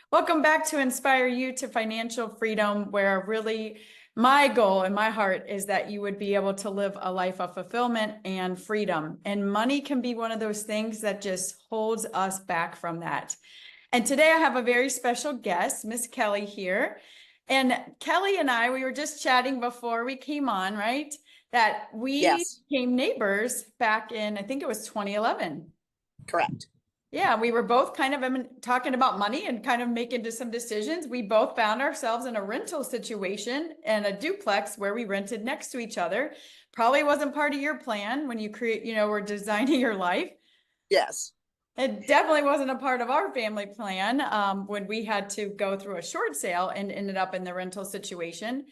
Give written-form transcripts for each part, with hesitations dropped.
Welcome back to Inspire You to Financial Freedom, where really my goal and my heart is that you would be able to live a life of fulfillment and freedom. And money can be one of those things that just holds us back from that. And today I have a very special guest, Miss Kelly here. And Kelly and I, we were just chatting before we came on, right? That we Yes, became neighbors back in, I think it was 2011. correct. Yeah, we were both kind of talking about money and kind of making some decisions. We both found ourselves in a rental situation and a duplex where we rented next to each other. Probably wasn't part of your plan when you were designing your life. Yes. It definitely wasn't a part of our family plan when we had to go through a short sale and ended up in the rental situation.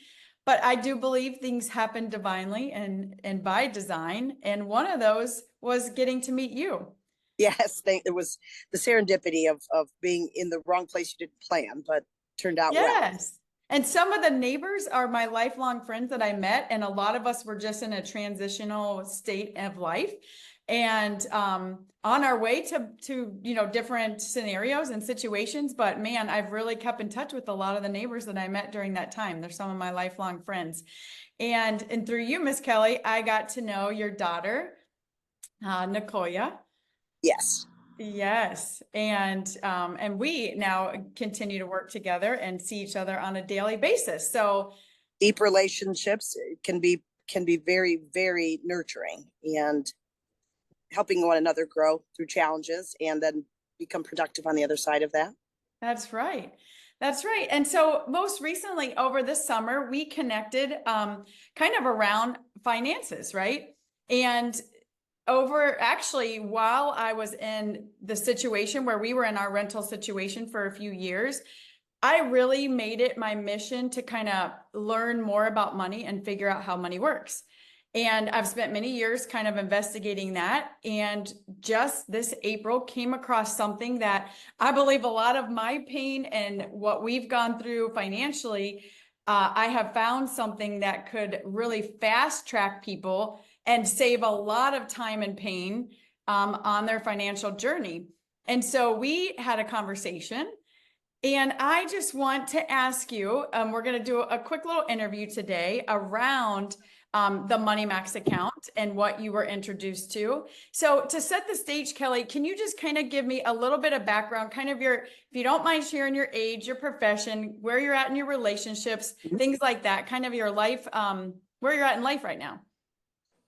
But I do believe things happen divinely and by design. And one of those was getting to meet you. Yes, it was the serendipity of being in the wrong place you didn't plan, but turned out well. Yes. And some of the neighbors are my lifelong friends that I met, and a lot of us were just in a transitional state of life and on our way to different scenarios and situations. But man, I've really kept in touch with a lot of the neighbors that I met during that time. They're some of my lifelong friends. And through you, Miss Kelly, I got to know your daughter, Nicoya. Yes. Yes. And we now continue to work together and see each other on a daily basis. So Deep relationships can be very, very nurturing and helping one another grow through challenges and then become productive on the other side of that. that's right. That's right. And so most recently over this summer, we connected kind of around finances, right? And over actually, while I was in the situation where we were in our rental situation for a few years, I really made it my mission to kind of learn more about money and figure out how money works. And I've spent many years kind of investigating that. And just this April came across something that I believe a lot of my pain and what we've gone through financially, I have found something that could really fast track people and save a lot of time and pain on their financial journey. And so we had a conversation. And I just want to ask you, we're going to do a quick little interview today around the Money Max account and what you were introduced to. So to set the stage, Kelly, can you just kind of give me a little bit of background, kind of if you don't mind sharing your age, your profession, where you're at in your relationships, things like that, kind of your life, where you're at in life right now.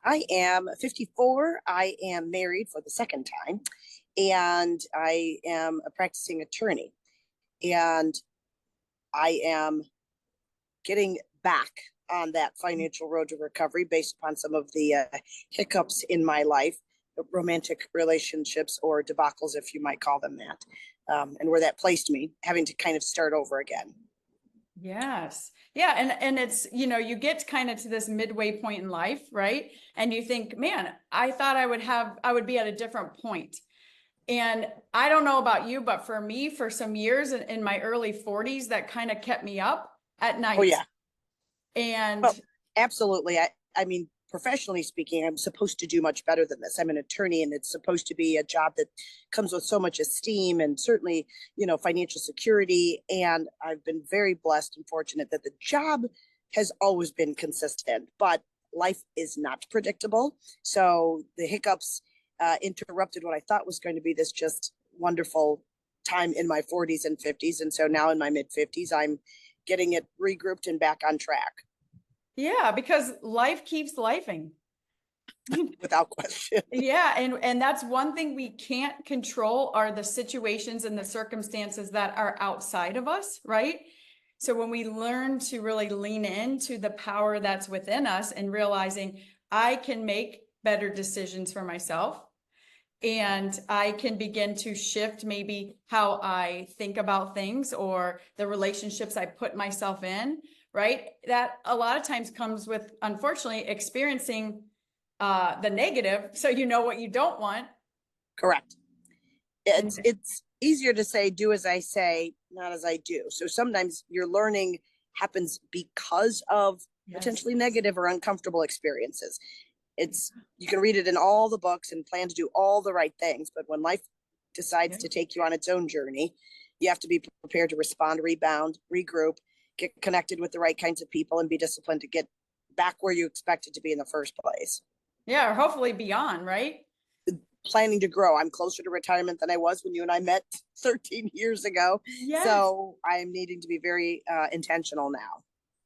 I am 54. I am married for the second time, and I am a practicing attorney. And I am getting back on that financial road to recovery based upon some of the hiccups in my life, romantic relationships or debacles, if you might call them that, and where that placed me, having to kind of start over again. Yes. Yeah. And it's, you get kind of to this midway point in life, right? And you think, man, I thought I would be at a different point. And I don't know about you, but for me, for some years in my early 40s, that kind of kept me up at Oh, night. yeah. And Well, absolutely. I mean, professionally speaking, I'm supposed to do much better than this. I'm an attorney, and it's supposed to be a job that comes with so much esteem and certainly, financial security. And I've been very blessed and fortunate that the job has always been consistent, but life is not predictable. So the hiccups interrupted what I thought was going to be this just wonderful time in my 40s and 50s. And so now in my mid 50s, I'm getting it regrouped and back on track. yeah, because life keeps lifing. Without question. Yeah, and that's one thing we can't control are the situations and the circumstances that are outside of us, right? So when we learn to really lean into the power that's within us and realizing I can make better decisions for myself and I can begin to shift maybe how I think about things or the relationships I put myself in, right? That a lot of times comes with, unfortunately, experiencing the negative, so you know what you don't want. Correct. And It's easier to say do as I say, not as I do. So sometimes your learning happens because of yes, potentially negative or uncomfortable experiences. It's You can read it in all the books and plan to do all the right things, but when life decides yeah. to take you on its own journey, You have to be prepared to respond, rebound, regroup, get connected with the right kinds of people, and be disciplined to get back where you expected to be in the first place. Yeah, or hopefully beyond, right? Planning to grow. I'm closer to retirement than I was when you and I met 13 years ago. Yes. So I'm needing to be very intentional now.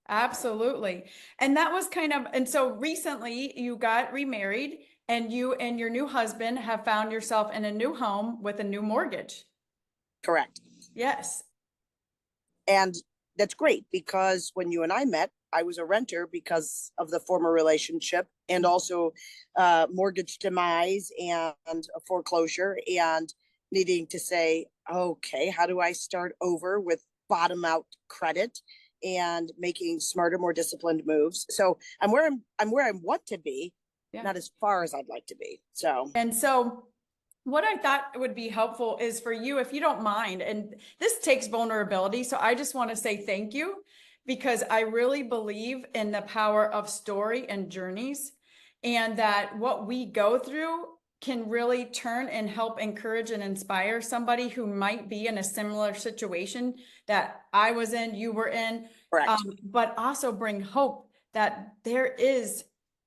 Absolutely. And that was kind of, and so recently you got remarried and you and your new husband have found yourself in a new home with a new mortgage. Correct. Yes. And that's great because when you and I met, I was a renter because of the former relationship and also mortgage demise and a foreclosure and needing to say, okay, how do I start over with bottom out credit and making smarter, more disciplined moves? So I'm where I want to be, Yeah. not as far as I'd like to be. So And so what I thought would be helpful is for you, if you don't mind, and this takes vulnerability. So I just want to say thank you because I really believe in the power of story and journeys, and that what we go through can really turn and help encourage and inspire somebody who might be in a similar situation that I was in, you were in, correct. but also bring hope that there is,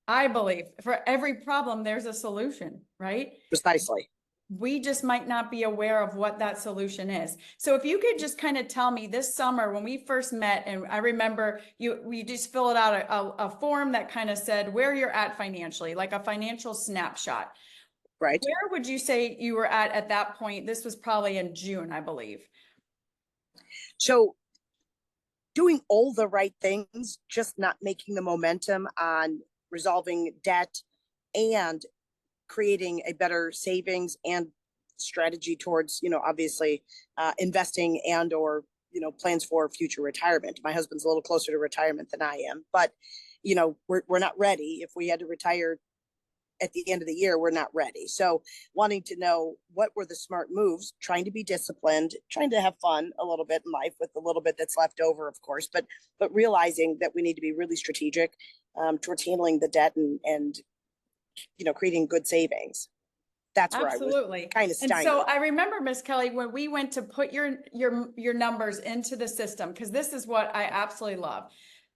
I believe, for every problem, there's a solution, right? Precisely. We just might not be aware of what that solution is. So if you could just kind of tell me this summer when we first met, and I remember we just filled out a form that kind of said where you're at financially, like a financial snapshot. Right. Where would you say you were at that point? This was probably in June, I believe. So doing all the right things, just not making the momentum on resolving debt and creating a better savings and strategy towards, obviously investing and or, plans for future retirement. My husband's a little closer to retirement than I am, but, we're not ready. If we had to retire at the end of the year, we're not ready. So wanting to know what were the smart moves, trying to be disciplined, trying to have fun a little bit in life with a little bit that's left over, of course, but realizing that we need to be really strategic towards handling the debt and creating good savings. That's where Absolutely. I was kind of And stymied. so I remember, Miss Kelly, when we went to put your numbers into the system, because this is what I absolutely love.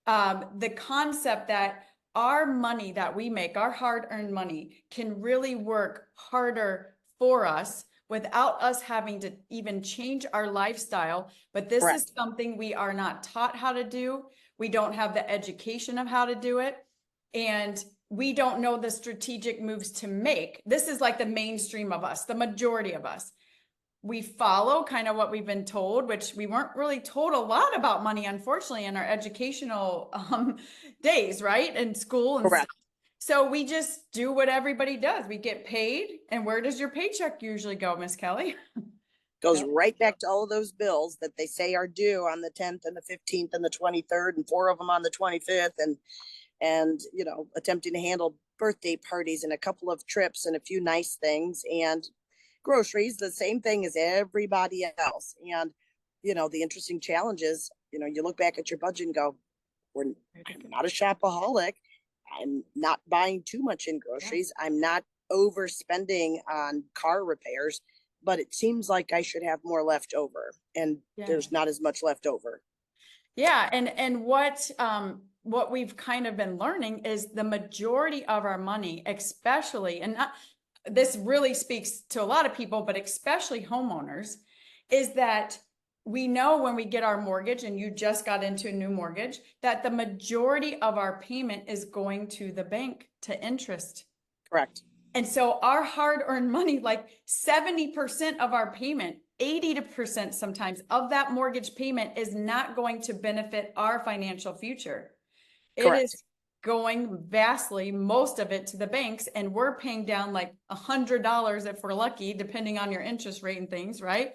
The concept that our money that we make, our hard-earned money, can really work harder for us without us having to even change our lifestyle. But this Correct. is something we are not taught how to do. We don't have the education of how to do it. And we don't know the strategic moves to make. This is like the mainstream of us, the majority of us. We follow kind of what we've been told, which we weren't really told a lot about money, unfortunately, in our educational days, right? In school and Correct. stuff. So we just do what everybody does. We get paid. And where does your paycheck usually go, Miss Kelly? Goes right back to all of those bills that they say are due on the 10th and the 15th and the 23rd and 4 of them on the 25th and attempting to handle birthday parties and a couple of trips and a few nice things and groceries, the same thing as everybody else. And the interesting challenge is, you look back at your budget and go, I'm not a shopaholic. I'm not buying too much in groceries. I'm not overspending on car repairs, but it seems like I should have more left over, and there's not as much left over. Yeah, and what we've kind of been learning is the majority of our money, especially, and not, this really speaks to a lot of people, but especially homeowners, is that we know when we get our mortgage, and you just got into a new mortgage, that the majority of our payment is going to the bank to interest. Correct. And so our hard-earned money, like 70% of our payment, 80% sometimes of that mortgage payment is not going to benefit our financial future. Correct. It is going vastly, most of it to the banks, and we're paying down like $100 if we're lucky, depending on your interest rate and things, right?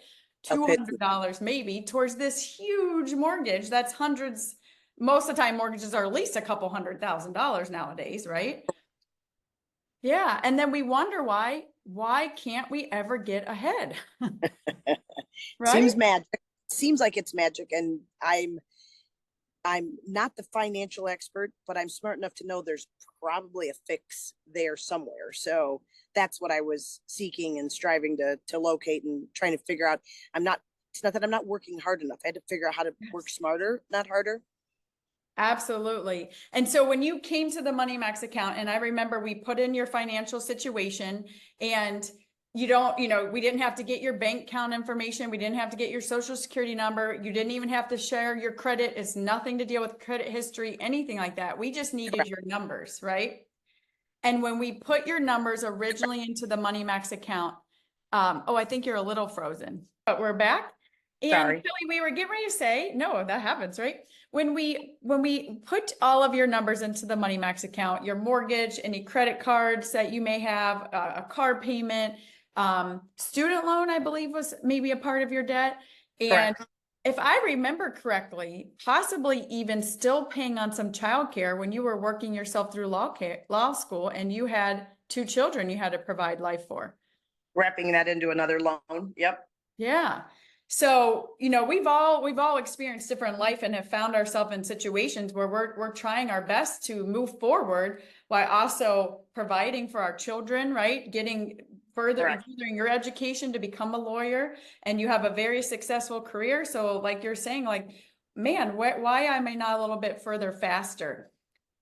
$200 maybe towards this huge mortgage. That's hundreds. Most of the time mortgages are at least a couple $100,000 nowadays, right? Yeah. And then we wonder why can't we ever get ahead? Right? Seems magic. Seems like it's magic. And I'm not the financial expert, but I'm smart enough to know there's probably a fix there somewhere. So that's what I was seeking and striving to locate and trying to figure out. I'm not It's not that I'm not working hard enough. I had to figure out how to work smarter, not harder. Absolutely. And so when you came to the Money Max account, and I remember we put in your financial situation, and you don't, we didn't have to get your bank account information. We didn't have to get your social security number. You didn't even have to share your credit. It's nothing to deal with credit history, anything like that. We just needed your numbers, right? And when we put your numbers originally into the Money Max account, oh, I think you're a little frozen, but we're back. And Sorry. Kelly, we were getting ready to say, no, that happens, right? When we put all of your numbers into the Money Max account, your mortgage, any credit cards that you may have, a car payment, student loan, I believe was maybe a part of your debt. And Correct. if I remember correctly, possibly even still paying on some childcare when you were working yourself through law school, and you had 2 children you had to provide life for. Wrapping that into another loan. Yep. Yeah. So, we've all experienced different life and have found ourselves in situations where we're trying our best to move forward while also providing for our children, right? Getting furthering your education to become a lawyer, and you have a very successful career. So like you're saying, like, man, why am I not a little bit further faster?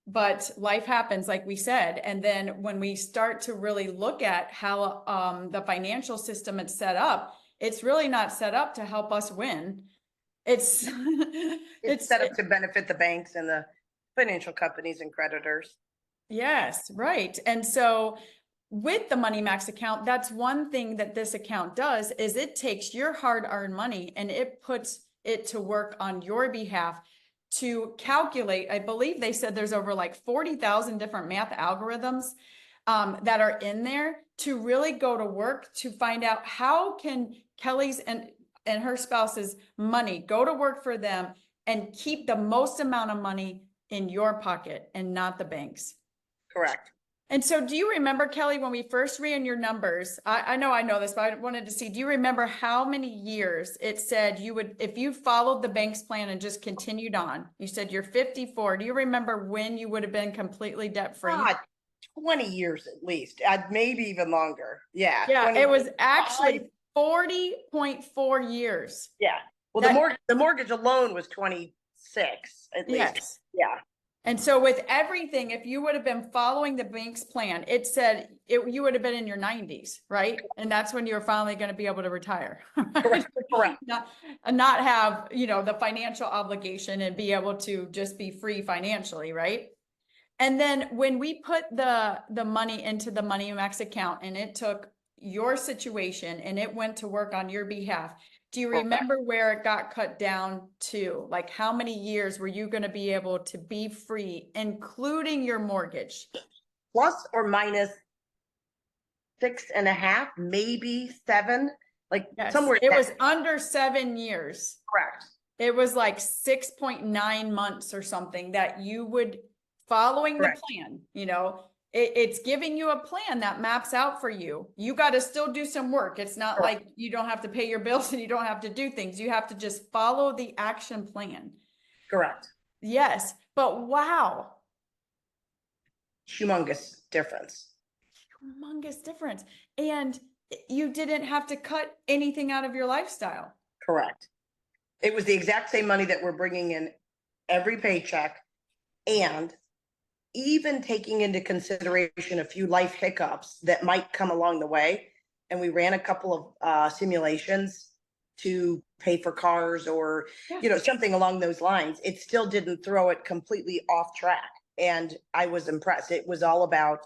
But life happens, like we said. And then when we start to really look at how the financial system is set up, it's really not set up to help us win. It's It's set up to benefit the banks and the financial companies and creditors. Yes, right. And so with the Money Max account, that's one thing that this account does, is it takes your hard-earned money and it puts it to work on your behalf to calculate. I believe they said there's over like 40,000 different math algorithms that are in there to really go to work to find out how can Kelly's and her spouse's money go to work for them and keep the most amount of money in your pocket and not the bank's. Correct. And so do you remember, Kelly, when we first ran your numbers, I know this, but I wanted to see, do you remember how many years it said you would, if you followed the bank's plan and just continued on, you said you're 54. Do you remember when you would have been completely debt-free? 20 years at least, maybe even longer. Yeah. Yeah, it was actually 40.4 years. Yeah. Well, the mortgage alone was 26 at least. Yes. Yeah. And so with everything, if you would have been following the bank's plan, it said you would have been in your 90s, right? And that's when you were finally going to be able to retire. Right? Correct. Not have, the financial obligation and be able to just be free financially, right? And then when we put the money into the Money Max account and it took your situation and it went to work on your behalf, do you remember where it got cut down to? Like, how many years were you going to be able to be free, including your mortgage? Plus or minus 6.5, maybe 7, like somewhere. It was under 7 years. Correct. It was like 6.9 months or something that you would, following the plan, it's giving you a plan that maps out for you. You got to still do some work. It's not like you don't have to pay your bills and you don't have to do things. You have to just follow the action plan. Correct. Yes. But wow. Humongous difference. Humongous difference. And you didn't have to cut anything out of your lifestyle. Correct. It was the exact same money that we're bringing in every paycheck, and even taking into consideration a few life hiccups that might come along the way. And we ran a couple of simulations to pay for cars or, something along those lines. It still didn't throw it completely off track. And I was impressed. It was all about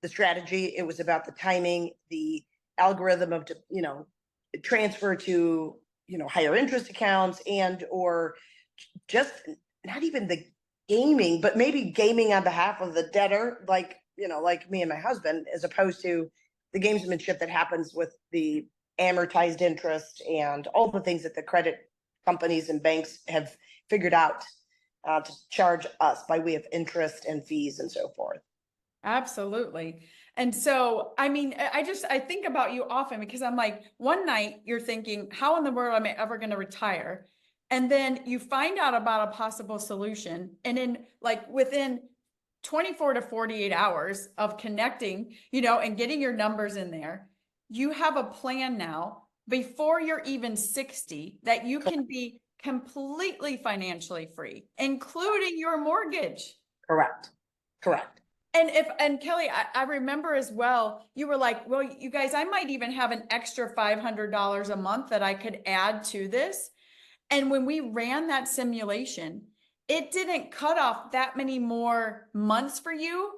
the strategy. It was about the timing, the algorithm of, transfer to, higher interest accounts, and, or just not even the gaming, but maybe gaming on behalf of the debtor, like me and my husband, as opposed to the gamesmanship that happens with the amortized interest and all the things that the credit companies and banks have figured out to charge us by way of interest and fees and so forth. Absolutely. And so, I mean, I think about you often because I'm like, one night you're thinking, how in the world am I ever going to retire? And then you find out about a possible solution. And within 24 to 48 hours of connecting, and getting your numbers in there, you have a plan now before you're even 60 that you can be completely financially free, including your mortgage. Correct. Correct. And Kelly, I remember as well, you were like, well, you guys, I might even have an extra $500 a month that I could add to this. And when we ran that simulation, it didn't cut off that many more months for you.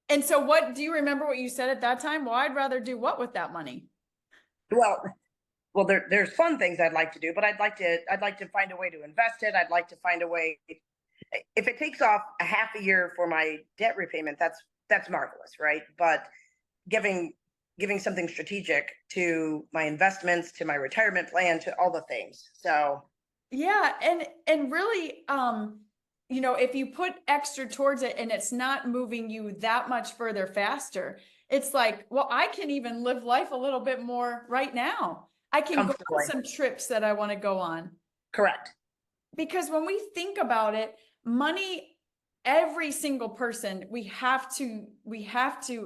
And so what do you remember what you said at that time? Well, I'd rather do what with that money? Well, there's fun things I'd like to do, but I'd like to find a way to invest it. I'd like to find a way. If it takes off a half a year for my debt repayment, that's marvelous, right? But giving something strategic to my investments, to my retirement plan, to all the things. So yeah, and really, you know, if you put extra towards it and it's not moving you that much further faster, it's like, well, I can even live life a little bit more right now. I can go on some trips that I want to go on. Correct. Because when we think about it, money, every single person, we have to,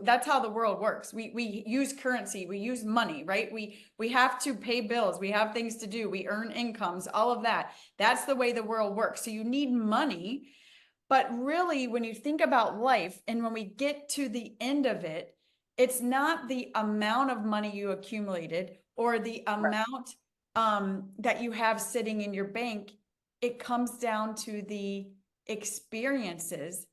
that's how the world works. We use currency, we use money, right? We have to pay bills, we have things to do, we earn incomes, all of that. That's the way the world works. So you need money. But really, when you think about life and when we get to the end of it, it's not the amount of money you accumulated or the amount that you have sitting in your bank. It comes down to the experiences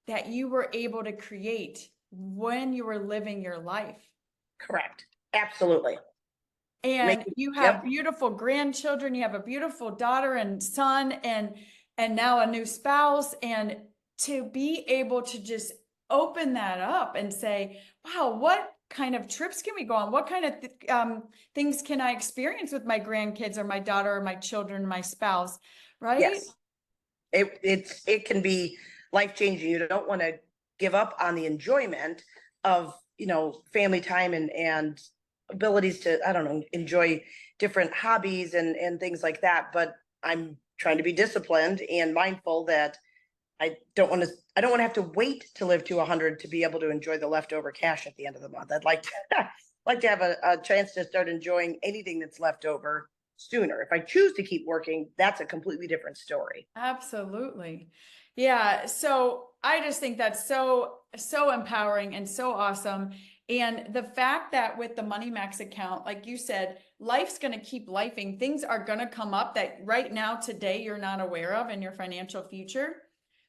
that you were able to create when you were living your life. Correct. Absolutely. And you have beautiful grandchildren, you have a beautiful daughter and son, and now a new spouse. And to be able to just open that up and say, wow, what kind of trips can we go on? What kind of things can I experience with my grandkids or my daughter or my children, my spouse, right? Yes. It can be life-changing. You don't want to give up on the enjoyment of, you know, family time and abilities to, I don't know, enjoy different hobbies and things like that. But I'm trying to be disciplined and mindful that I don't want to have to wait to live to 100 to be able to enjoy the leftover cash at the end of the month. I'd like to have a chance to start enjoying anything that's left over sooner. If I choose to keep working, that's a completely different story. Absolutely. Yeah. So I just think that's so empowering and so awesome. And the fact that with the Money Max account, like you said, life's going to keep lifing. Things are going to come up that right now, today, you're not aware of in your financial future.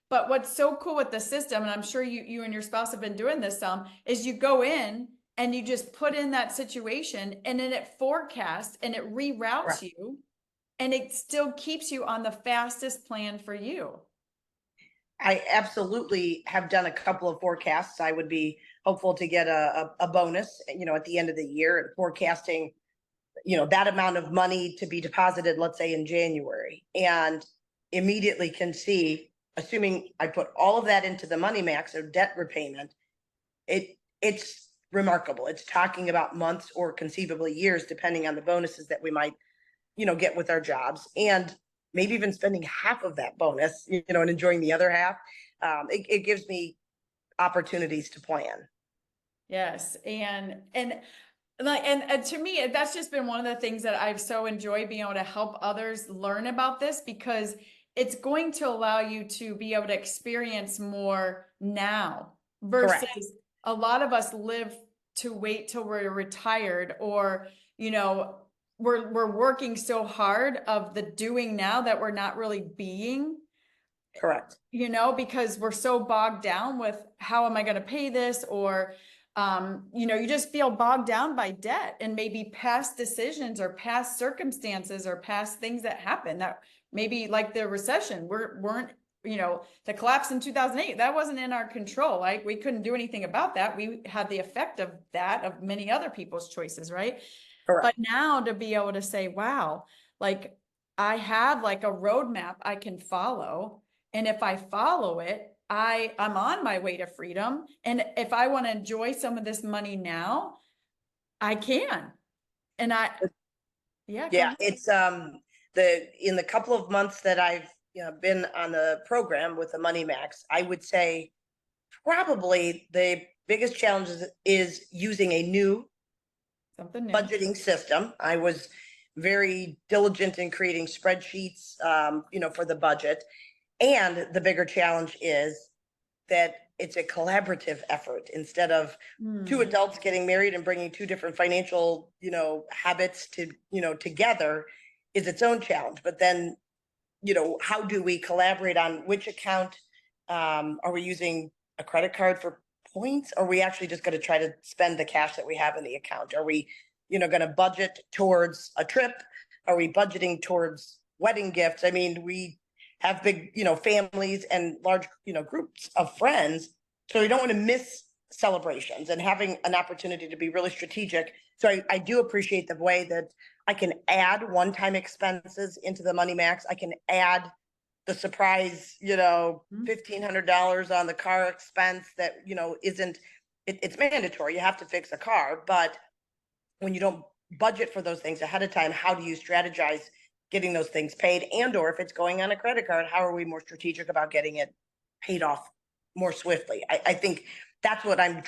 But what's so cool with the system, and I'm sure you and your spouse have been doing this some, is you go in and you just put in that situation and then it forecasts and it reroutes you and it still keeps you on the fastest plan for you. I absolutely have done a couple of forecasts. I would be hopeful to get a bonus, you know, at the end of the year, and forecasting, you know, that amount of money to be deposited, let's say in January, and immediately can see, assuming I put all of that into the Money Max or debt repayment, it's remarkable. It's talking about months or conceivably years, depending on the bonuses that we might, you know, get with our jobs, and maybe even spending half of that bonus, you know, and enjoying the other half. It gives me opportunities to plan. Yes. And to me, that's just been one of the things that I've so enjoyed, being able to help others learn about this, because it's going to allow you to be able to experience more now versus a lot of us live to wait till we're retired, or, you know, we're working so hard of the doing now that we're not really being. Correct. You know, because we're so bogged down with how am I going to pay this, or you know, you just feel bogged down by debt and maybe past decisions or past circumstances or past things that happen that maybe, like the recession, weren't, you know, the collapse in 2008, that wasn't in our control. Like, we couldn't do anything about that. We had the effect of that, of many other people's choices, right? Correct. But now to be able to say, wow, like I have like a roadmap I can follow. And if I follow it, I'm on my way to freedom. And if I want to enjoy some of this money now, I can. And it's in the couple of months that I've, you know, been on the program with the Money Max, I would say probably the biggest challenge is using a new Something new. budgeting system. I was very diligent in creating spreadsheets, for the budget. And the bigger challenge is that it's a collaborative effort instead of two Hmm. adults getting married and bringing two different financial, habits together is its own challenge. But then, how do we collaborate on which account? Are we using a credit card for points? Or are we actually just going to try to spend the cash that we have in the account? Are we, going to budget towards a trip? Are we budgeting towards wedding gifts? I mean, we have big, families and large, groups of friends. So we don't want to miss celebrations and having an opportunity to be really strategic. So I do appreciate the way that I can add one-time expenses into the Money Max. I can add the surprise, $1,500 on the car expense that, isn't, it's mandatory. You have to fix a car, but when you don't budget for those things ahead of time, how do you strategize getting those things paid? And or if it's going on a credit card, how are we more strategic about getting it paid off more swiftly? I think that's what I'm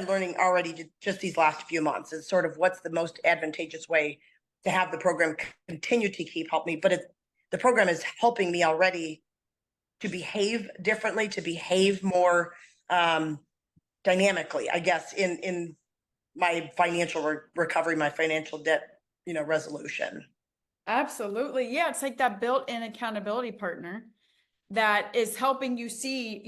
learning already just these last few months, is sort of what's the most advantageous way to have the program continue to help me. But the program is helping me already to behave differently, to behave more dynamically, I guess, in my financial recovery, my financial debt, resolution. Absolutely. Yeah. It's like that built-in accountability partner that is helping you see,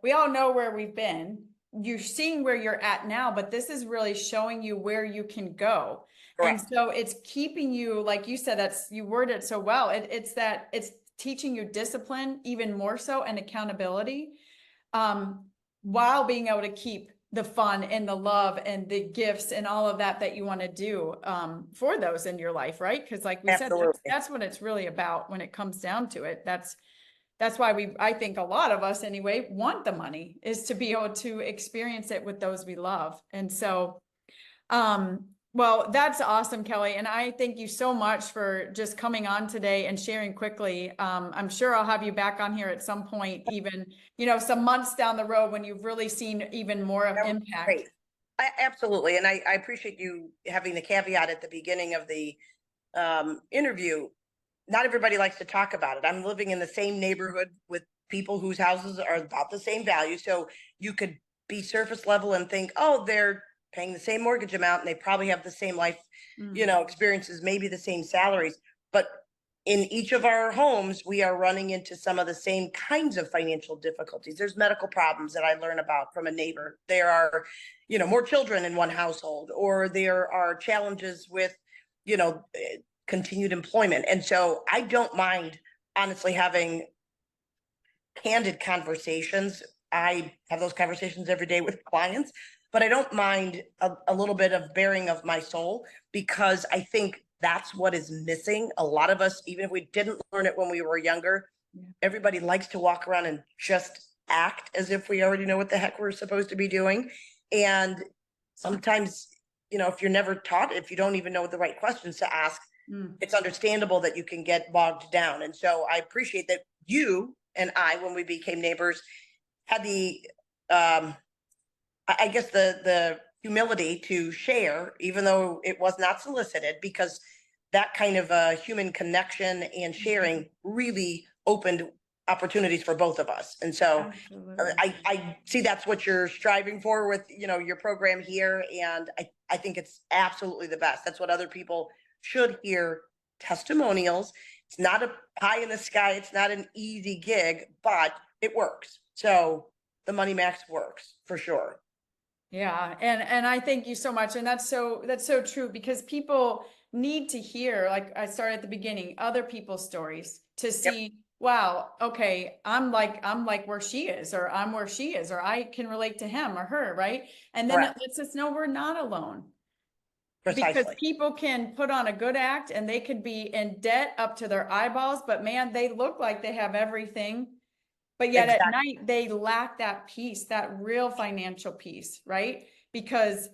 we all know where we've been. You're seeing where you're at now, but this is really showing you where you can go. Correct. And so it's keeping you, like you said, you worded it so well. It's teaching you discipline even more so, and accountability, while being able to keep the fun and the love and the gifts and all of that you want to do for those in your life, right? Because like we said, that's what it's really about when it comes down to it. That's why I think a lot of us anyway want the money, is to be able to experience it with those we love. And so, well, that's awesome, Kelly. And I thank you so much for just coming on today and sharing quickly. I'm sure I'll have you back on here at some point, even, some months down the road when you've really seen even more of impact. Great. Absolutely. And I appreciate you having the caveat at the beginning of the interview. Not everybody likes to talk about it. I'm living in the same neighborhood with people whose houses are about the same value. So you could be surface level and think, oh, they're paying the same mortgage amount and they probably have the same life, experiences, maybe the same salaries. But in each of our homes, we are running into some of the same kinds of financial difficulties. There's medical problems that I learn about from a neighbor. There are, more children in one household, or there are challenges with, continued employment. And so I don't mind, honestly, having candid conversations. I have those conversations every day with clients, but I don't mind a little bit of bearing of my soul, because I think that's what is missing. A lot of us, even if we didn't learn it when we were younger, everybody likes to walk around and just act as if we already know what the heck we're supposed to be doing. And sometimes, if you're never taught, if you don't even know the right questions to ask, it's understandable that you can get bogged down. And so I appreciate that you and I, when we became neighbors, had the, I guess the humility to share, even though it was not solicited, because that kind of human connection and sharing really opened opportunities for both of us. And so I see that's what you're striving for with, your program here. And I think it's absolutely the best. That's what other people should hear. Testimonials. It's not a pie in the sky. It's not an easy gig, but it works. So the Money Max works for sure. Yeah. And I thank you so much. And that's so true, because people need to hear, like I started at the beginning, other people's stories to see, wow, okay, I'm like where she is, or I'm where she is, or I can relate to him or her. Right. And then it lets us know we're not alone. Precisely. Because people can put on a good act and they could be in debt up to their eyeballs, but man, they look like they have everything. But yet at night, they lack that peace, that real financial peace, right? Because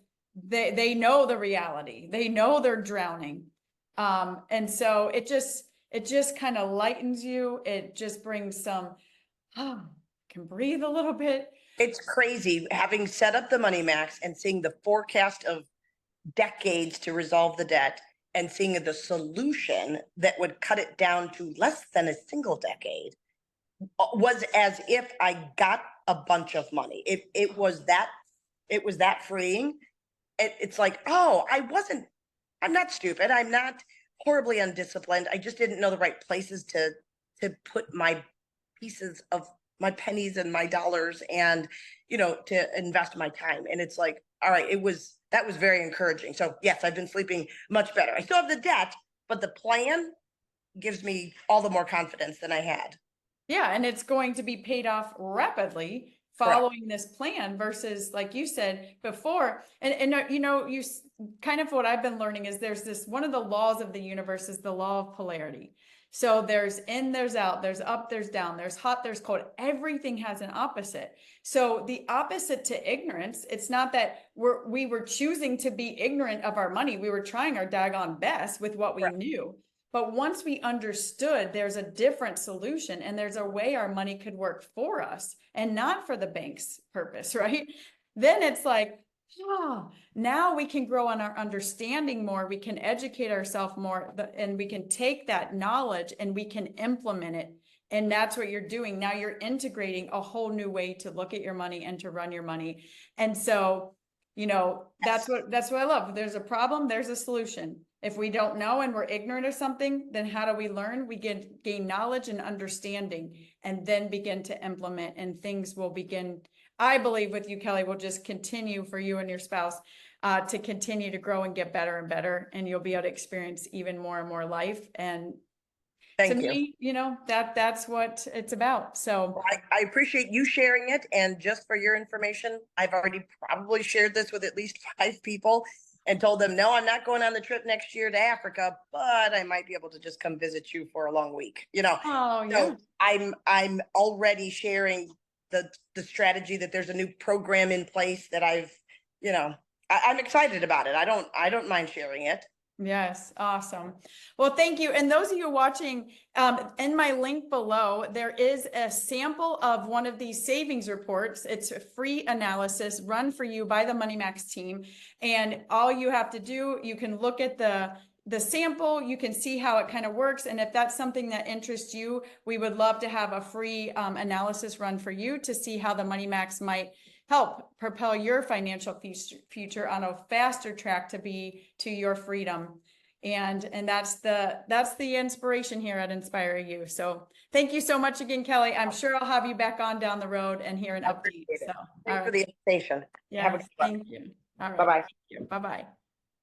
they know the reality. They know they're drowning. And so it just kind of lightens you. It just brings some, can breathe a little bit. It's crazy having set up the Money Max and seeing the forecast of decades to resolve the debt and seeing the solution that would cut it down to less than a single decade was as if I got a bunch of money. It was that freeing. It's like, oh, I'm not stupid. I'm not horribly undisciplined. I just didn't know the right places to put my pieces of my pennies and my dollars and, to invest my time. And it's like, all right, that was very encouraging. So yes, I've been sleeping much better. I still have the debt, but the plan gives me all the more confidence than I had. Yeah, and it's going to be paid off rapidly following this plan versus, like you said before, and kind of what I've been learning is there's this, one of the laws of the universe is the law of polarity. So there's in, there's out, there's up, there's down, there's hot, there's cold. Everything has an opposite. So the opposite to ignorance, it's not that we were choosing to be ignorant of our money. We were trying our daggone best with what we knew. But once we understood there's a different solution and there's a way our money could work for us and not for the bank's purpose, right? Then it's like, oh, now we can grow on our understanding more. We can educate ourselves more, and we can take that knowledge and we can implement it. And that's what you're doing. Now you're integrating a whole new way to look at your money and to run your money. And so, that's what I love. There's a problem, there's a solution. If we don't know and we're ignorant of something, then how do we learn? We gain knowledge and understanding and then begin to implement, and things will begin, I believe with you, Kelly, will just continue for you and your spouse to continue to grow and get better and better. And you'll be able to experience even more and more life. And Thank to you. me, that's what it's about. So Well, I appreciate you sharing it. And just for your information, I've already probably shared this with at least 5 people and told them, no, I'm not going on the trip next year to Africa, but I might be able to just come visit you for a long week, oh yeah. So I'm already sharing the strategy that there's a new program in place that I'm excited about it. I don't mind sharing it. Yes, awesome. Well, thank you. And those of you watching, in my link below, there is a sample of one of these savings reports. It's a free analysis run for you by the MoneyMax team. And all you have to do, you can look at the sample, you can see how it kind of works. And if that's something that interests you, we would love to have a free analysis run for you to see how the MoneyMax might help propel your financial future on a faster track to your freedom. And that's the inspiration here at Inspire You. So thank you so much again, Kelly. I'm sure I'll have you back on down the road and hear an update. So Thanks for the invitation. yeah, Have a good one. thank you. All right. Bye-bye. Bye-bye.